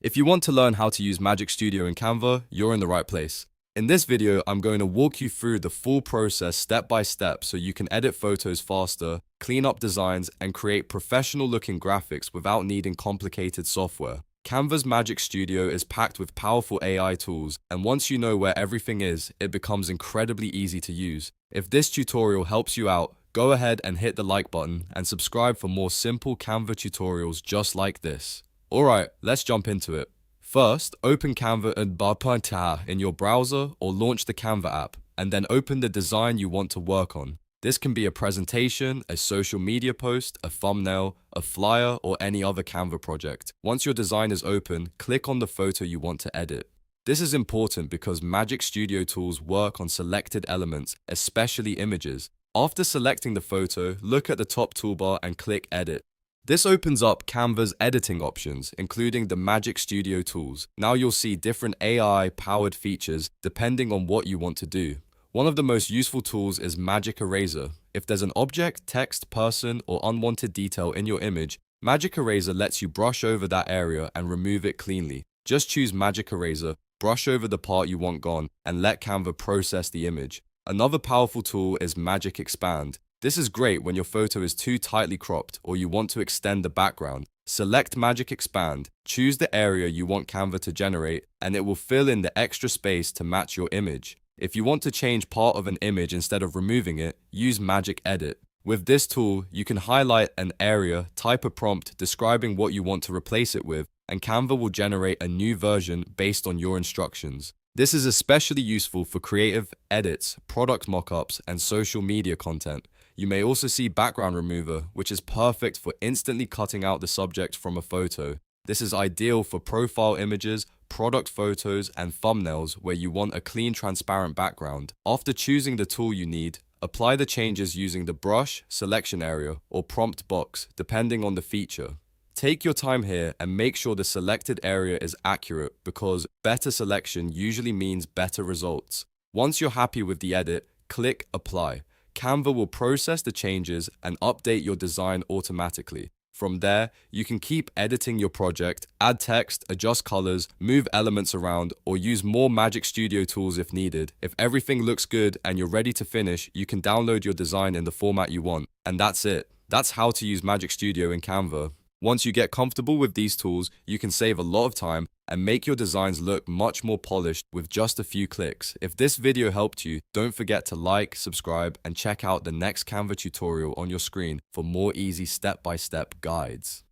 If you want to learn how to use Magic Studio in Canva, you're in the right place. In this video, I'm going to walk you through the full process step by step so you can edit photos faster, clean up designs, and create professional looking graphics without needing complicated software. Canva's Magic Studio is packed with powerful AI tools, and once you know where everything is, it becomes incredibly easy to use. If this tutorial helps you out, go ahead and hit the like button and subscribe for more simple Canva tutorials just like this. Alright, let's jump into it. First, open Canva in your browser or launch the Canva app, and then open the design you want to work on. This can be a presentation, a social media post, a thumbnail, a flyer, or any other Canva project. Once your design is open, click on the photo you want to edit. This is important because Magic Studio tools work on selected elements, especially images. After selecting the photo, look at the top toolbar and click Edit. This opens up Canva's editing options, including the Magic Studio tools. Now you'll see different AI-powered features depending on what you want to do. One of the most useful tools is Magic Eraser. If there's an object, text, person, or unwanted detail in your image, Magic Eraser lets you brush over that area and remove it cleanly. Just choose Magic Eraser, brush over the part you want gone, and let Canva process the image. Another powerful tool is Magic Expand. This is great when your photo is too tightly cropped or you want to extend the background. Select Magic Expand, choose the area you want Canva to generate, and it will fill in the extra space to match your image. If you want to change part of an image instead of removing it, use Magic Edit. With this tool, you can highlight an area, type a prompt describing what you want to replace it with, and Canva will generate a new version based on your instructions. This is especially useful for creative edits, product mockups, and social media content. You may also see Background Remover, which is perfect for instantly cutting out the subject from a photo. This is ideal for profile images, product photos, and thumbnails where you want a clean, transparent background. After choosing the tool you need, apply the changes using the brush, selection area, or prompt box, depending on the feature. Take your time here and make sure the selected area is accurate because better selection usually means better results. Once you're happy with the edit, click Apply. Canva will process the changes and update your design automatically. From there, you can keep editing your project, add text, adjust colors, move elements around, or use more Magic Studio tools if needed. If everything looks good and you're ready to finish, you can download your design in the format you want. And that's it. That's how to use Magic Studio in Canva. Once you get comfortable with these tools, you can save a lot of time and make your designs look much more polished with just a few clicks. If this video helped you, don't forget to like, subscribe, and check out the next Canva tutorial on your screen for more easy step-by-step guides.